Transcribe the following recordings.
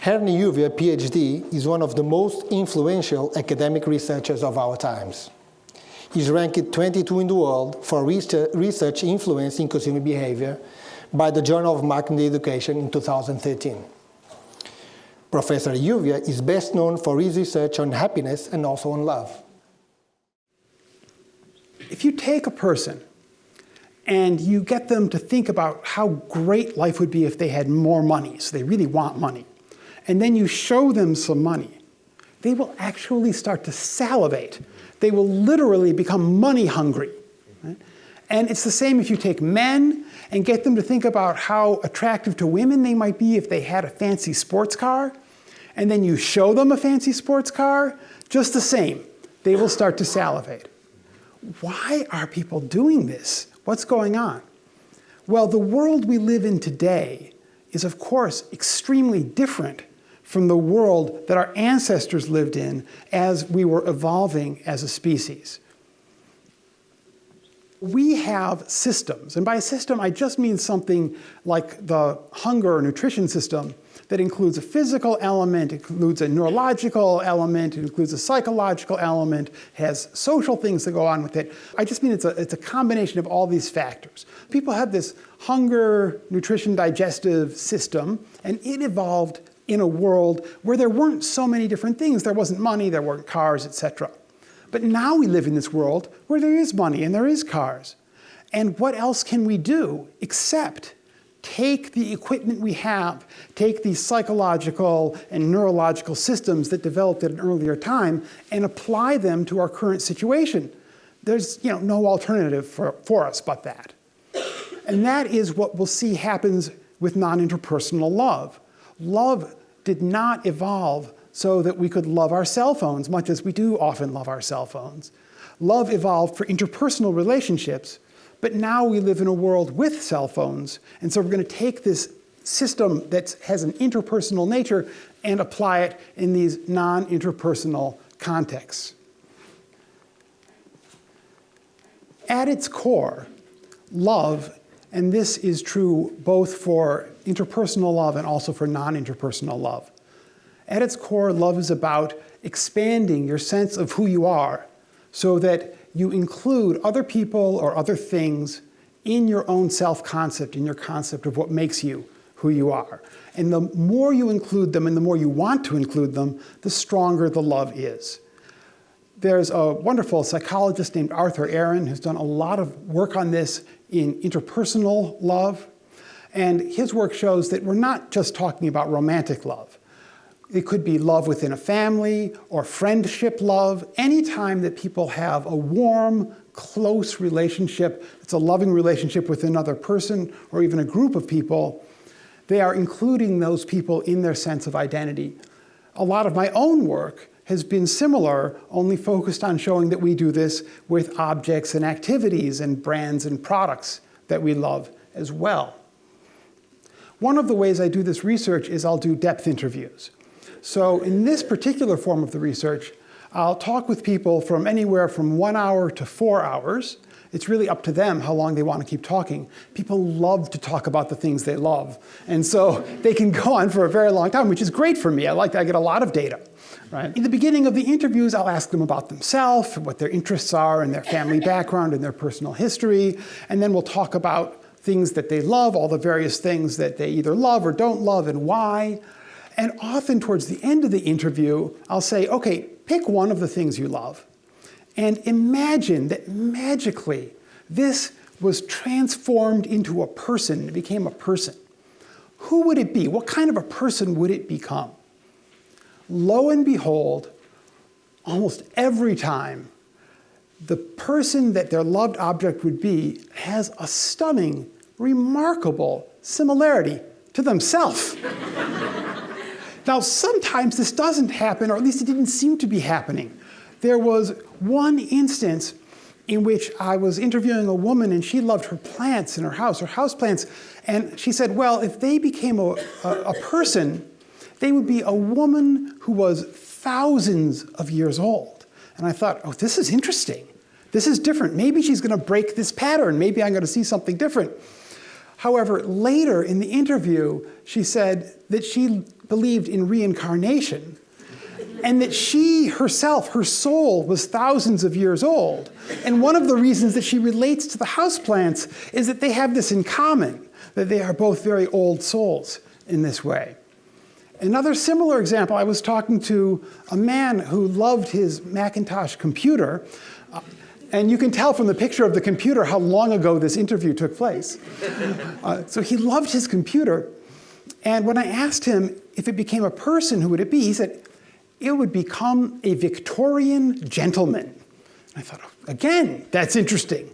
Ahuvia, PhD, is one of the most influential academic researchers of our times. He's ranked 22 in the world for research influence in consumer behavior by the Journal of Marketing Education in 2013. Professor Ahuvia is best known for his research on happiness and also on love. If you take a person and you get them to think about how great life would be if they had more money, so they really want money, and then you show them some money, they will actually start to salivate. They will literally become money hungry. Right? And it's the same if you take men and get them to think about how attractive to women they might be if they had a fancy sports car, and then you show them a fancy sports car, just the same. They will start to salivate. Why are people doing this? What's going on? Well, the world we live in today is, of course, extremely different from the world that our ancestors lived in as we were evolving as a species. We have systems, and by a system I just mean something like the hunger or nutrition system that includes a physical element, includes a neurological element, it includes a psychological element, has social things that go on with it. I just mean it's a combination of all these factors. People have this hunger, nutrition, digestive system, and it evolved in a world where there weren't so many different things. There wasn't money, there weren't cars, etc. But now we live in this world where there is money and there is cars. And what else can we do except take the equipment we have, take these psychological and neurological systems that developed at an earlier time and apply them to our current situation? There's no alternative for us but that. And that is what we'll see happens with non-interpersonal love. Love did not evolve so that we could love our cell phones, much as we do often love our cell phones. Love evolved for interpersonal relationships, but now we live in a world with cell phones, and so we're going to take this system that has an interpersonal nature and apply it in these non-interpersonal contexts. At its core, love, and this is true both for interpersonal love and also for non-interpersonal love. At its core, love is about expanding your sense of who you are so that you include other people or other things in your own self-concept, in your concept of what makes you who you are. And the more you include them and the more you want to include them, the stronger the love is. There's a wonderful psychologist named Arthur Aaron who's done a lot of work on this in interpersonal love. And his work shows that we're not just talking about romantic love. It could be love within a family or friendship love. Anytime that people have a warm, close relationship, it's a loving relationship with another person or even a group of people, they are including those people in their sense of identity. A lot of my own work has been similar, only focused on showing that we do this with objects and activities and brands and products that we love as well. One of the ways I do this research is I'll do depth interviews. So in this particular form of the research, I'll talk with people from anywhere from 1 hour to 4 hours. It's really up to them how long they want to keep talking. People love to talk about the things they love. And so they can go on for a very long time, which is great for me. I get a lot of data. Right? In the beginning of the interviews, I'll ask them about themselves, what their interests are, and their family background, and their personal history. And then we'll talk about things that they love, all the various things that they either love or don't love, and why. And often towards the end of the interview, I'll say, okay, pick one of the things you love. And imagine that magically this was transformed into a person. It became a person. Who would it be? What kind of a person would it become? Lo and behold, almost every time, the person that their loved object would be has a stunning, remarkable similarity to themselves. Now, sometimes this doesn't happen, or at least it didn't seem to be happening. There was one instance in which I was interviewing a woman and she loved her plants in her house plants, and she said, well, if they became a person, they would be a woman who was thousands of years old. And I thought, oh, this is interesting. This is different. Maybe she's going to break this pattern. Maybe I'm going to see something different. However, later in the interview, she said that she believed in reincarnation and that she herself, her soul, was thousands of years old. And one of the reasons that she relates to the houseplants is that they have this in common, that they are both very old souls in this way. Another similar example, I was talking to a man who loved his Macintosh computer, and you can tell from the picture of the computer how long ago this interview took place. So he loved his computer, and when I asked him if it became a person, who would it be? He said, it would become a Victorian gentleman. I thought, oh, again, that's interesting,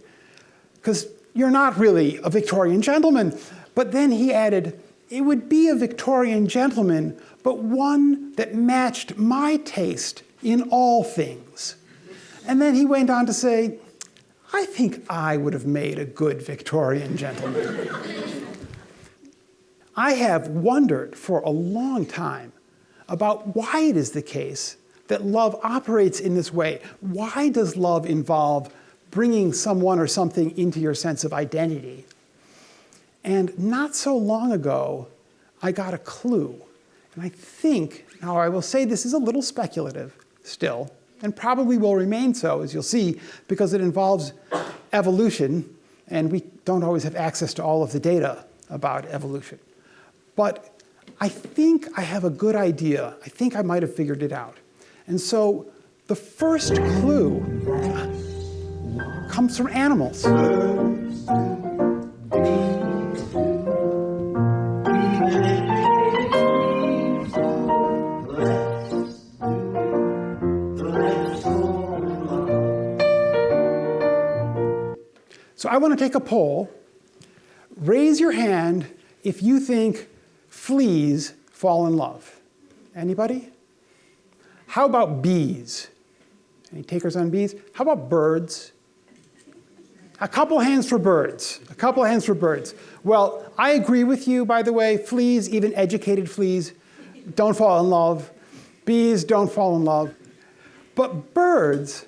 because you're not really a Victorian gentleman. But then he added, it would be a Victorian gentleman, but one that matched my taste in all things. And then he went on to say, I think I would have made a good Victorian gentleman. I have wondered for a long time about why it is the case that love operates in this way. Why does love involve bringing someone or something into your sense of identity? And not so long ago, I got a clue. And I think, now I will say this is a little speculative still, and probably will remain so, as you'll see, because it involves evolution, and we don't always have access to all of the data about evolution. But I think I have a good idea. I think I might have figured it out. And so the first clue comes from animals. So I want to take a poll. Raise your hand if you think fleas fall in love. Anybody? How about bees? Any takers on bees? How about birds? A couple hands for birds. A couple hands for birds. Well, I agree with you, by the way. Fleas, even educated fleas, don't fall in love. Bees don't fall in love. But birds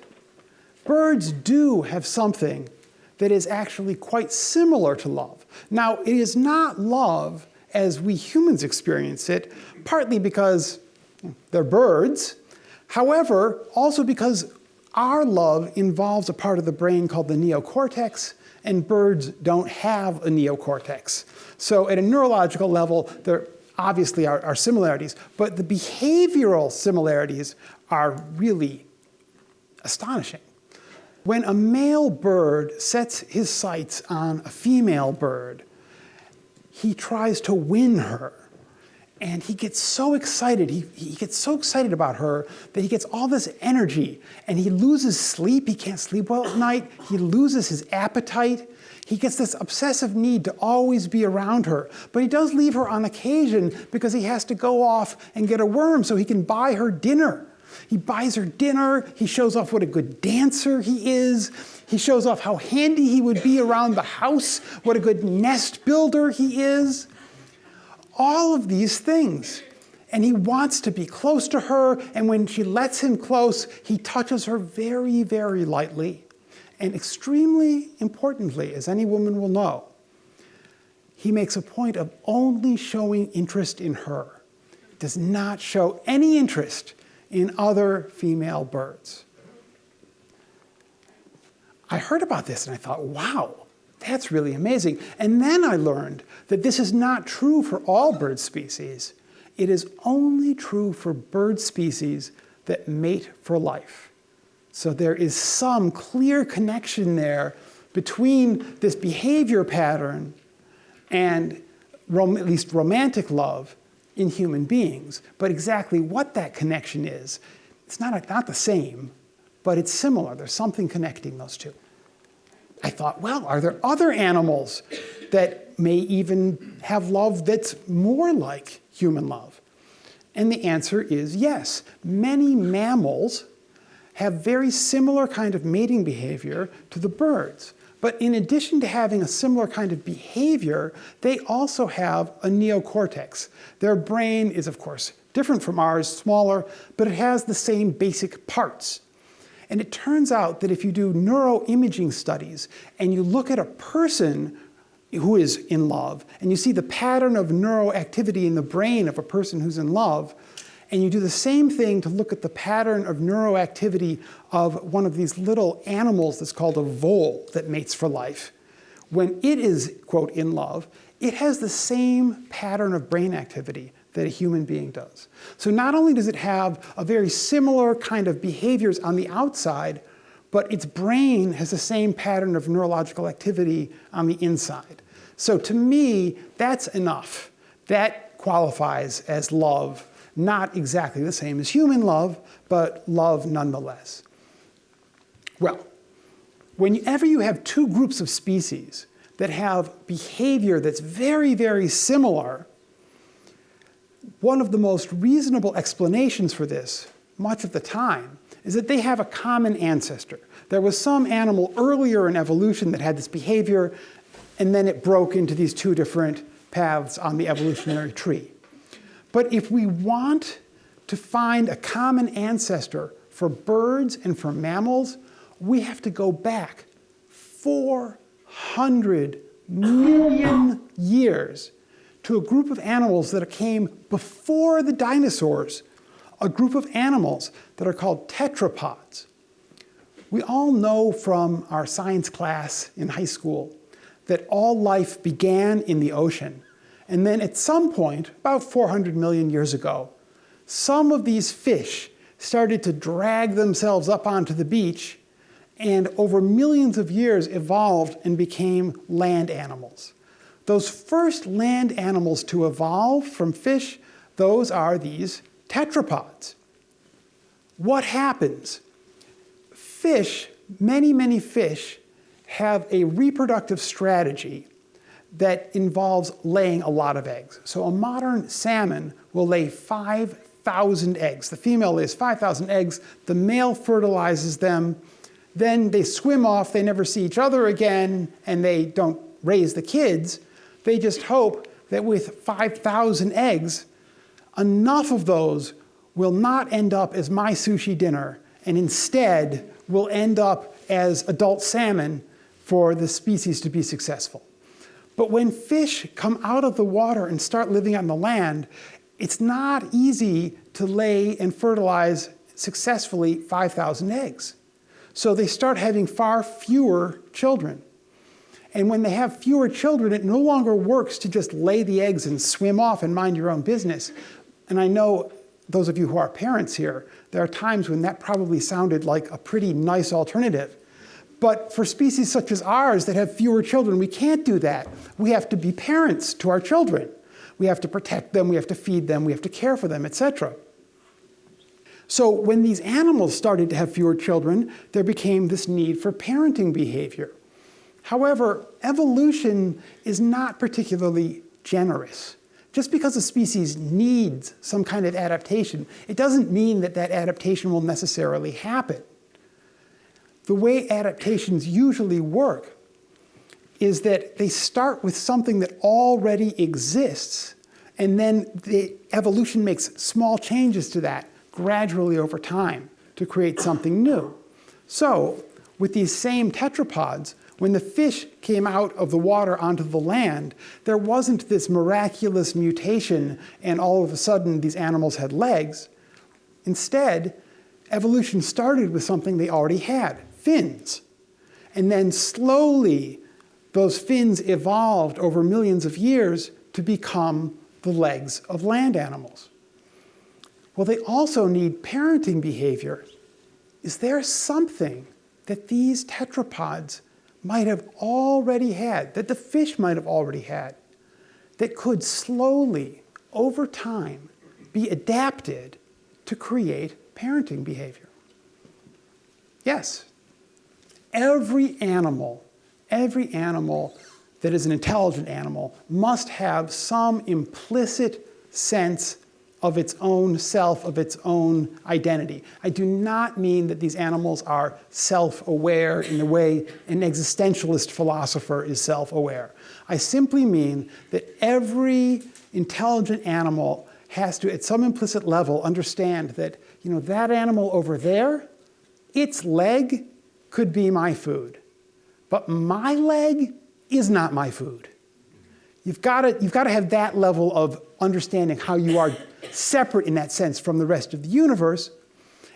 do have something that is actually quite similar to love. Now, it is not love as we humans experience it, partly because they're birds, however, also because our love involves a part of the brain called the neocortex, and birds don't have a neocortex. So at a neurological level, there obviously are similarities, but the behavioral similarities are really astonishing. When a male bird sets his sights on a female bird, he tries to win her. And he gets so excited, he gets so excited about her that he gets all this energy, and he loses sleep. He can't sleep well at night. He loses his appetite. He gets this obsessive need to always be around her. But he does leave her on occasion because he has to go off and get a worm so he can buy her dinner. He buys her dinner. He shows off what a good dancer he is. He shows off how handy he would be around the house, what a good nest builder he is. All of these things. And he wants to be close to her, and when she lets him close, he touches her very, very lightly. And extremely importantly, as any woman will know, he makes a point of only showing interest in her. Does not show any interest in other female birds. I heard about this and I thought, wow, that's really amazing. And then I learned that this is not true for all bird species. It is only true for bird species that mate for life. So there is some clear connection there between this behavior pattern and at least romantic love in human beings. But exactly what that connection is, it's not the same, but it's similar. There's something connecting those two. I thought, well, are there other animals that may even have love that's more like human love? And the answer is yes. Many mammals have very similar kind of mating behavior to the birds. But in addition to having a similar kind of behavior, they also have a neocortex. Their brain is, of course, different from ours, smaller, but it has the same basic parts. And it turns out that if you do neuroimaging studies and you look at a person who is in love, and you see the pattern of neuroactivity in the brain of a person who's in love, and you do the same thing to look at the pattern of neuroactivity of one of these little animals that's called a vole that mates for life. When it is, quote, in love, it has the same pattern of brain activity that a human being does. So not only does it have a very similar kind of behaviors on the outside, but its brain has the same pattern of neurological activity on the inside. So to me, that's enough. That qualifies as love, not exactly the same as human love, but love nonetheless. Well, whenever you have two groups of species that have behavior that's very, very similar, one of the most reasonable explanations for this, much of the time, is that they have a common ancestor. There was some animal earlier in evolution that had this behavior, and then it broke into these two different paths on the evolutionary tree. But if we want to find a common ancestor for birds and for mammals, we have to go back 400 million years to a group of animals that came before the dinosaurs, a group of animals that are called tetrapods. We all know from our science class in high school that all life began in the ocean. And then at some point, about 400 million years ago, some of these fish started to drag themselves up onto the beach and over millions of years evolved and became land animals. Those first land animals to evolve from fish, those are these tetrapods. What happens? Fish, many fish, have a reproductive strategy that involves laying a lot of eggs. So a modern salmon will lay 5,000 eggs. The female lays 5,000 eggs, the male fertilizes them, then they swim off, they never see each other again, and they don't raise the kids. They just hope that with 5,000 eggs, enough of those will not end up as my sushi dinner, and instead will end up as adult salmon for the species to be successful. But when fish come out of the water and start living on the land, it's not easy to lay and fertilize successfully 5,000 eggs. So they start having far fewer children. And when they have fewer children, it no longer works to just lay the eggs and swim off and mind your own business. And I know those of you who are parents here, there are times when that probably sounded like a pretty nice alternative. But for species such as ours that have fewer children, we can't do that. We have to be parents to our children. We have to protect them, we have to feed them, we have to care for them, etc. So when these animals started to have fewer children, there became this need for parenting behavior. However, evolution is not particularly generous. Just because a species needs some kind of adaptation, it doesn't mean that that adaptation will necessarily happen. The way adaptations usually work is that they start with something that already exists, and then the evolution makes small changes to that gradually over time to create something new. So, with these same tetrapods, when the fish came out of the water onto the land, there wasn't this miraculous mutation and all of a sudden these animals had legs. Instead, evolution started with something they already had, fins. And then slowly, those fins evolved over millions of years to become the legs of land animals. Well, they also need parenting behavior. Is there something that these tetrapods might have already had, that the fish might have already had, that could slowly, over time, be adapted to create parenting behavior? Yes. Every animal that is an intelligent animal must have some implicit sense of its own self, of its own identity. I do not mean that these animals are self-aware in the way an existentialist philosopher is self-aware. I simply mean that every intelligent animal has to, at some implicit level, understand that, that animal over there, its leg could be my food, but my leg is not my food. You've got to have that level of understanding how you are separate in that sense from the rest of the universe.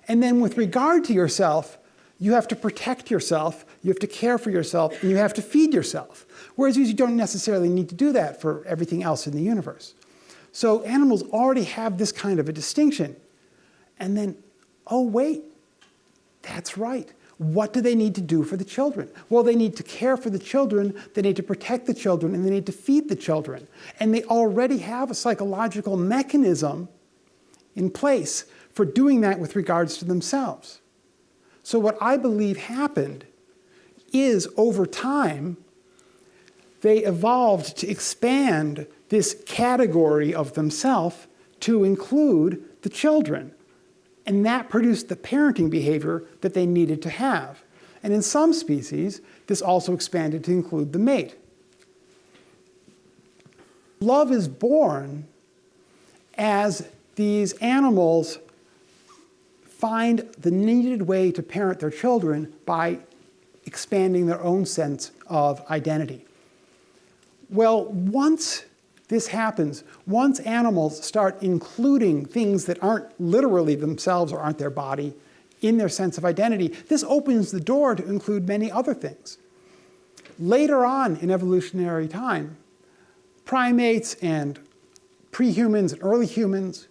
And then with regard to yourself, you have to protect yourself, you have to care for yourself, and you have to feed yourself. Whereas you don't necessarily need to do that for everything else in the universe. So animals already have this kind of a distinction. And then, oh wait, that's right. What do they need to do for the children? Well, they need to care for the children, they need to protect the children, and they need to feed the children. And they already have a psychological mechanism in place for doing that with regards to themselves. So what I believe happened is, over time, they evolved to expand this category of themselves to include the children. And that produced the parenting behavior that they needed to have. And in some species, this also expanded to include the mate. Love is born as these animals find the needed way to parent their children by expanding their own sense of identity. Well, once this happens, once animals start including things that aren't literally themselves or aren't their body in their sense of identity, this opens the door to include many other things. Later on in evolutionary time, primates and pre-humans and early humans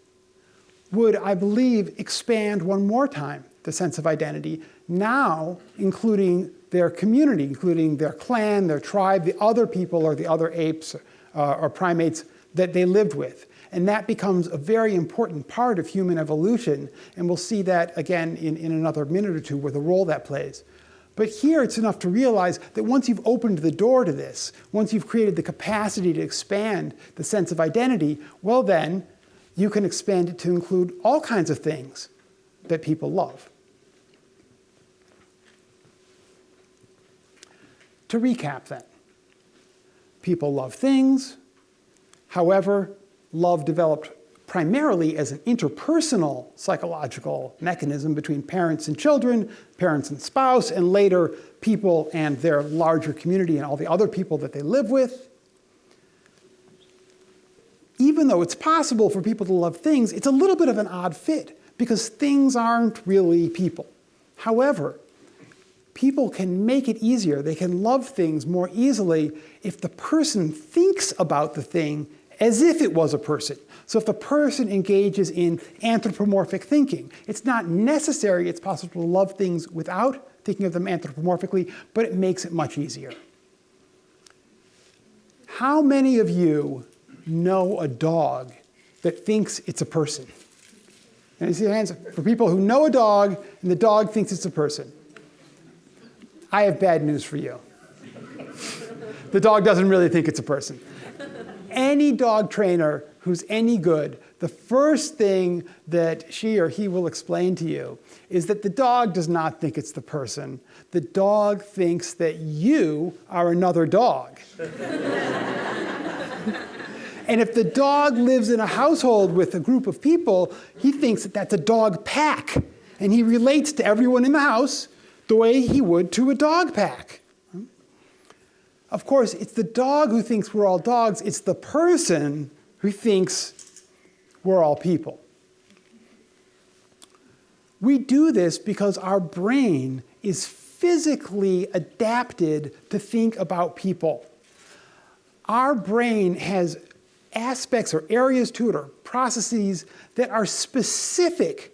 would, I believe, expand one more time the sense of identity, now including their community, including their clan, their tribe, the other people or the other apes or primates that they lived with. And that becomes a very important part of human evolution, and we'll see that again in another minute or two, with the role that plays. But here it's enough to realize that once you've opened the door to this, once you've created the capacity to expand the sense of identity, well then, you can expand it to include all kinds of things that people love. To recap then, people love things. However, love developed primarily as an interpersonal psychological mechanism between parents and children, parents and spouse, and later people and their larger community and all the other people that they live with. Even though it's possible for people to love things, it's a little bit of an odd fit because things aren't really people. However, people can make it easier. They can love things more easily if the person thinks about the thing as if it was a person. So if the person engages in anthropomorphic thinking, it's not necessary, it's possible to love things without thinking of them anthropomorphically, but it makes it much easier. How many of you know a dog that thinks it's a person? And you see your hands for people who know a dog and the dog thinks it's a person. I have bad news for you. The dog doesn't really think it's a person. Any dog trainer who's any good, the first thing that she or he will explain to you is that the dog does not think it's the person. The dog thinks that you are another dog. And if the dog lives in a household with a group of people, he thinks that that's a dog pack. And he relates to everyone in the house the way he would to a dog pack. Of course, it's the dog who thinks we're all dogs. It's the person who thinks we're all people. We do this because our brain is physically adapted to think about people. Our brain has aspects or areas to it or processes that are specific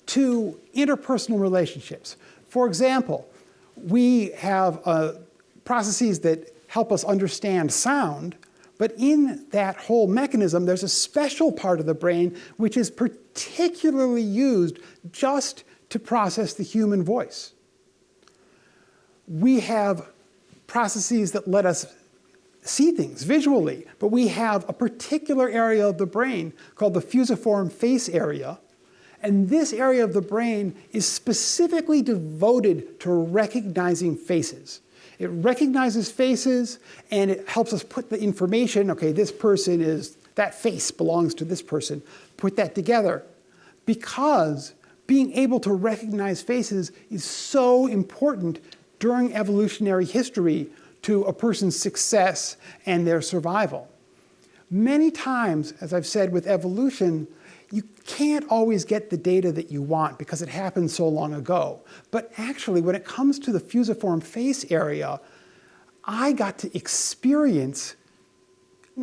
to interpersonal relationships. For example, we have processes that help us understand sound, but in that whole mechanism, there's a special part of the brain which is particularly used just to process the human voice. We have processes that let us see things visually, but we have a particular area of the brain called the fusiform face area. And this area of the brain is specifically devoted to recognizing faces. It recognizes faces, and it helps us put the information, okay, this person is, that face belongs to this person, put that together. Because being able to recognize faces is so important during evolutionary history to a person's success and their survival. Many times, as I've said with evolution, you can't always get the data that you want because it happened so long ago. But actually, when it comes to the fusiform face area, I got to experience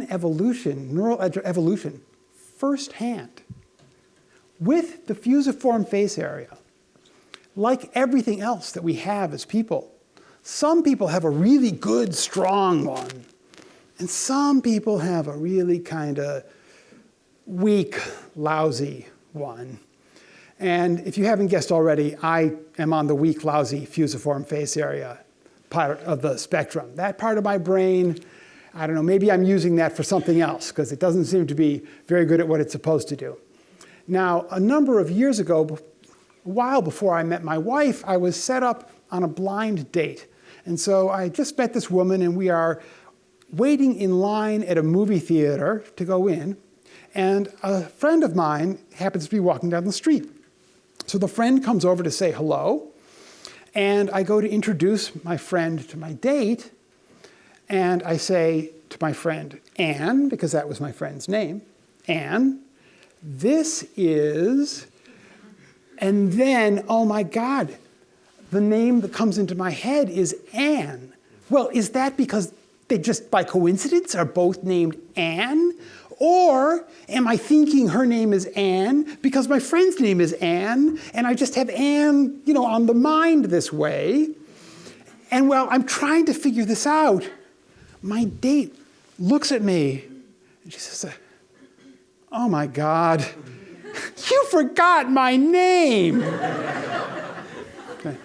evolution, neural evolution, firsthand. With the fusiform face area, like everything else that we have as people, some people have a really good, strong one, and some people have a really kind of weak, lousy one. And if you haven't guessed already, I am on the weak, lousy fusiform face area part of the spectrum. That part of my brain, I don't know, maybe I'm using that for something else because it doesn't seem to be very good at what it's supposed to do. Now, a number of years ago, a while before I met my wife, I was set up on a blind date. And so I just met this woman, and we are waiting in line at a movie theater to go in. And a friend of mine happens to be walking down the street. So the friend comes over to say hello. And I go to introduce my friend to my date. And I say to my friend, Anne, because that was my friend's name, Anne, this is, and then, oh my God, the name that comes into my head is Anne. Well, is that because they just by coincidence are both named Anne? Or am I thinking her name is Anne because my friend's name is Anne, and I just have Anne, on the mind this way? And well, I'm trying to figure this out. My date looks at me, and she says, oh my God, you forgot my name. Okay.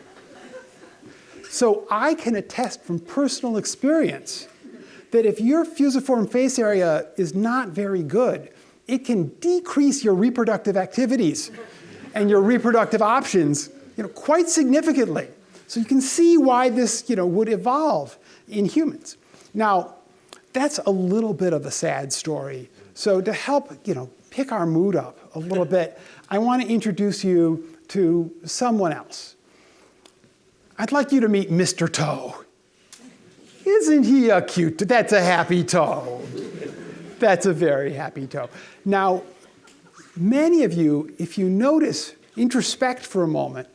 So I can attest from personal experience that if your fusiform face area is not very good, it can decrease your reproductive activities and your reproductive options, quite significantly. So you can see why this, would evolve in humans. Now, that's a little bit of a sad story. So to help, pick our mood up a little bit, I want to introduce you to someone else. I'd like you to meet Mr. Toe. Isn't he a cute? That's a happy toe. That's a very happy toe. Now, many of you, if you notice, introspect for a moment,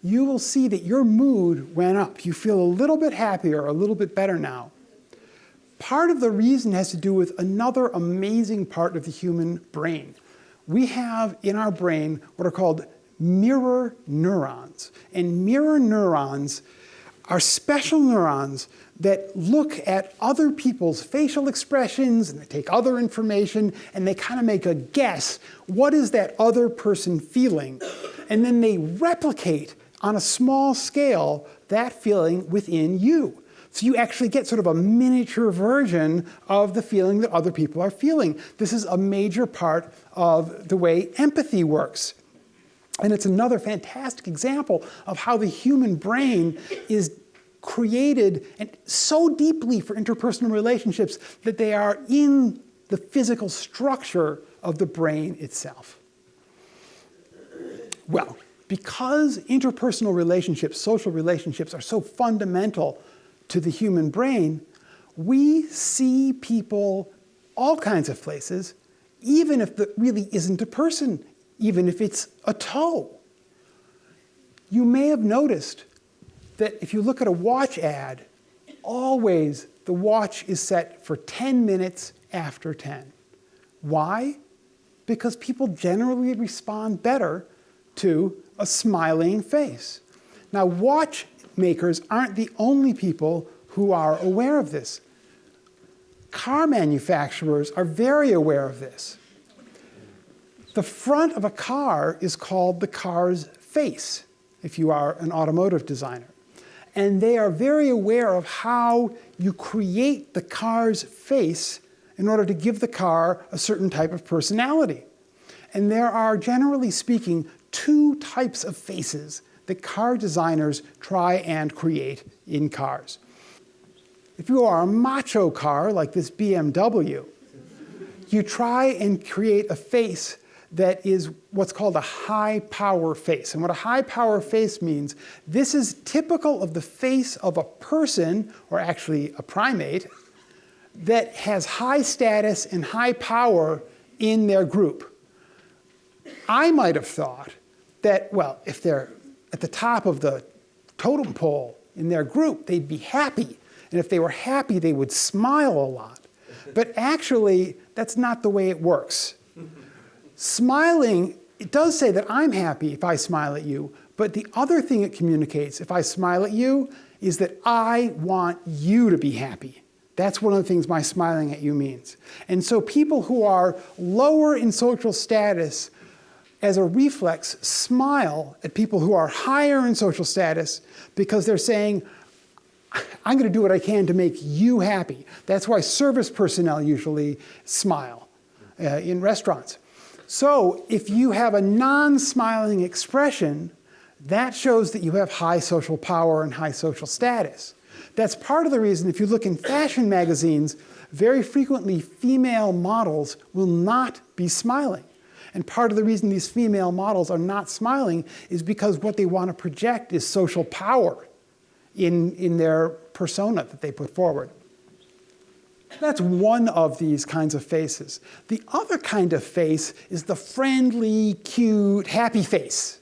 you will see that your mood went up. You feel a little bit happier, a little bit better now. Part of the reason has to do with another amazing part of the human brain. We have in our brain what are called mirror neurons. And mirror neurons are special neurons that look at other people's facial expressions, and they take other information, and they kind of make a guess. What is that other person feeling? And then they replicate on a small scale that feeling within you. So you actually get sort of a miniature version of the feeling that other people are feeling. This is a major part of the way empathy works. And it's another fantastic example of how the human brain is created and so deeply for interpersonal relationships that they are in the physical structure of the brain itself. Well, because interpersonal relationships, social relationships, are so fundamental to the human brain, we see people all kinds of places, even if there really isn't a person, even if it's a toe. You may have noticed that if you look at a watch ad, always the watch is set for 10 minutes after 10. Why? Because people generally respond better to a smiling face. Now, watchmakers aren't the only people who are aware of this. Car manufacturers are very aware of this. The front of a car is called the car's face, if you are an automotive designer. And they are very aware of how you create the car's face in order to give the car a certain type of personality. And there are, generally speaking, two types of faces that car designers try and create in cars. If you are a macho car, like this BMW, you try and create a face that is what's called a high-power face. And what a high-power face means, this is typical of the face of a person, or actually a primate, that has high status and high power in their group. I might have thought that, well, if they're at the top of the totem pole in their group, they'd be happy. And if they were happy, they would smile a lot. But actually, that's not the way it works. Smiling, it does say that I'm happy if I smile at you, but the other thing it communicates, if I smile at you, is that I want you to be happy. That's one of the things my smiling at you means. And so people who are lower in social status, as a reflex, smile at people who are higher in social status because they're saying, I'm going to do what I can to make you happy. That's why service personnel usually smile in restaurants. So if you have a non-smiling expression, that shows that you have high social power and high social status. That's part of the reason, if you look in fashion magazines, very frequently female models will not be smiling. And part of the reason these female models are not smiling is because what they want to project is social power in their persona that they put forward. That's one of these kinds of faces. The other kind of face is the friendly, cute, happy face.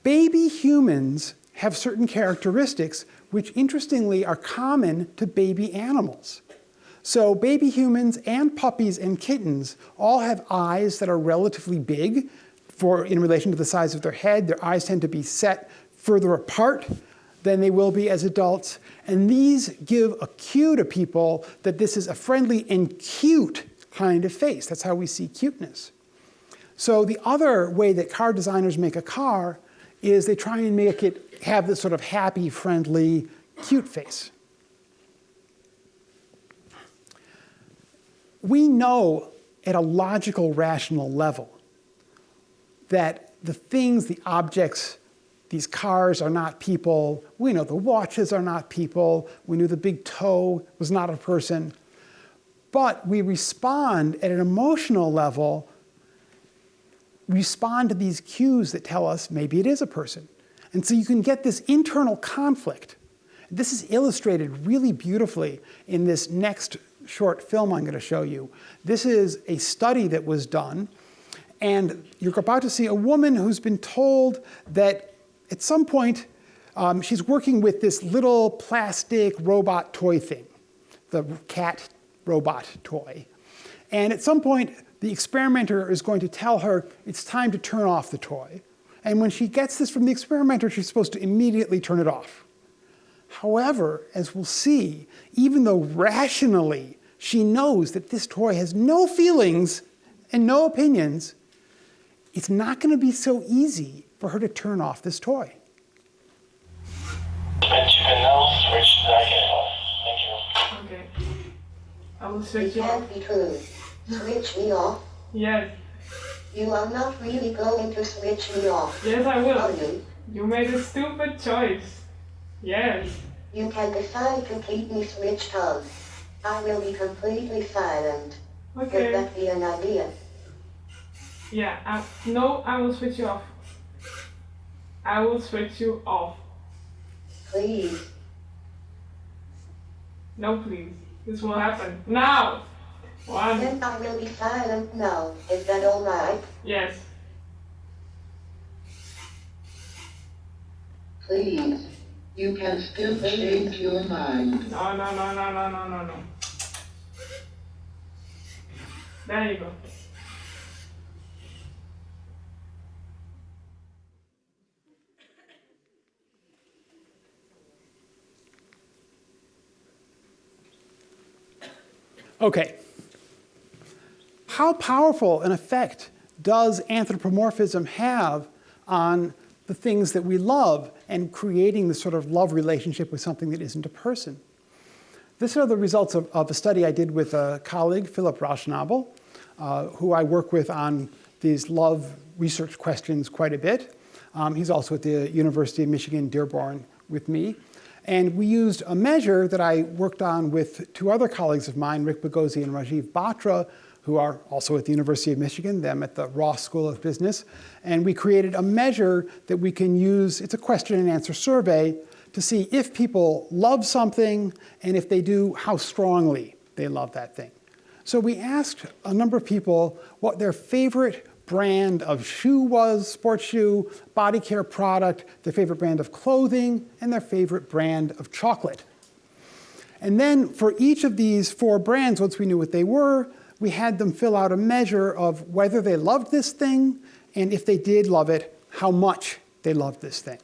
Baby humans have certain characteristics which, interestingly, are common to baby animals. So baby humans and puppies and kittens all have eyes that are relatively big in relation to the size of their head. Their eyes tend to be set further apart than they will be as adults. And these give a cue to people that this is a friendly and cute kind of face. That's how we see cuteness. So the other way that car designers make a car is they try and make it have this sort of happy, friendly, cute face. We know at a logical, rational level that the things, the objects, these cars are not people. We know the watches are not people. We knew the big toe was not a person. But we respond at an emotional level, respond to these cues that tell us maybe it is a person. And so you can get this internal conflict. This is illustrated really beautifully in this next short film I'm going to show you. This is a study that was done, and you're about to see a woman who's been told that at some point she's working with this little plastic robot toy thing, the cat robot toy. And at some point, the experimenter is going to tell her it's time to turn off the toy. And when she gets this from the experimenter, she's supposed to immediately turn it off. However, as we'll see, even though rationally she knows that this toy has no feelings and no opinions, it's not going to be so easy for her to turn off this toy. And you can now switch the icon off. Thank you. Okay. I will It switch you off. can't be true. Switch me off. Yes. You are not really going to switch me off. Yes, I Are will. you? You made a stupid choice. Yes. You can decide to keep me switched on. I will be completely silent. Would Okay. that be an idea? Yeah. No, I will switch you off. I will switch you off. Please. No, please. This will happen now. One. Then I will be silent now. Is that alright? Yes. Please, you can still change your mind. No, no, no, no, no, no, no, no. There you go. Okay. How powerful an effect does anthropomorphism have on the things that we love and creating this sort of love relationship with something that isn't a person? These are the results of a study I did with a colleague, Philip Rauschnabel, who I work with on these love research questions quite a bit. He's also at the University of Michigan, Dearborn, with me. And we used a measure that I worked on with two other colleagues of mine, Rick Boghosi and Rajiv Batra, who are also at the University of Michigan, them at the Ross School of Business. And we created a measure that we can use, it's a question and answer survey, to see if people love something, and if they do, how strongly they love that thing. So we asked a number of people what their favorite brand of shoe was, sports shoe, body care product, their favorite brand of clothing, and their favorite brand of chocolate. And then for each of these 4 brands, once we knew what they were, we had them fill out a measure of whether they loved this thing, and if they did love it, how much they loved this thing.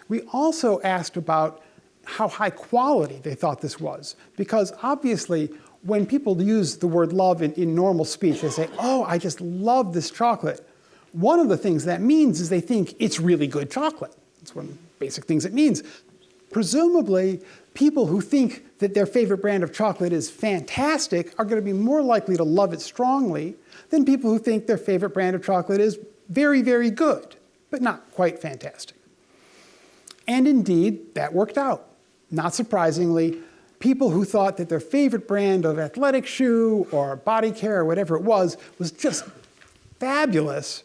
We also asked about how high quality they thought this was, because obviously when people use the word love in normal speech, they say, oh, I just love this chocolate. One of the things that means is they think it's really good chocolate. That's one of the basic things it means. Presumably, people who think that their favorite brand of chocolate is fantastic are going to be more likely to love it strongly than people who think their favorite brand of chocolate is very, very good, but not quite fantastic. And indeed, that worked out. Not surprisingly, people who thought that their favorite brand of athletic shoe or body care or whatever it was just fabulous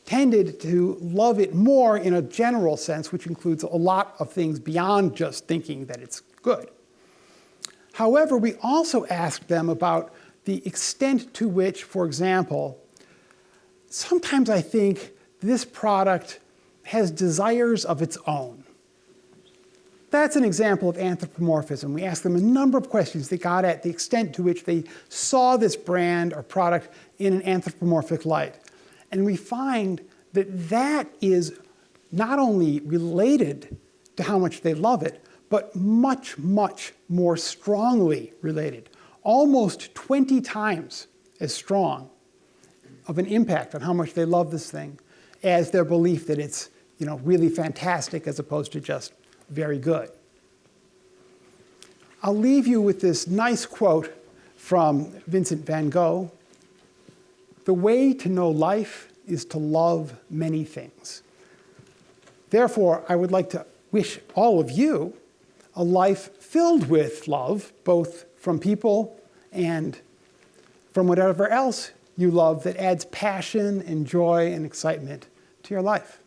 tended to love it more in a general sense, which includes a lot of things beyond just thinking that it's good. However, we also asked them about the extent to which, for example, sometimes I think this product has desires of its own. That's an example of anthropomorphism. We asked them a number of questions that got at the extent to which they saw this brand or product in an anthropomorphic light. And we find that that is not only related to how much they love it, but much, much more strongly related, almost 20 times as strong of an impact on how much they love this thing as their belief that it's, really fantastic as opposed to just very good. I'll leave you with this nice quote from Vincent van Gogh. The way to know life is to love many things. Therefore, I would like to wish all of you a life filled with love, both from people and from whatever else you love that adds passion and joy and excitement to your life.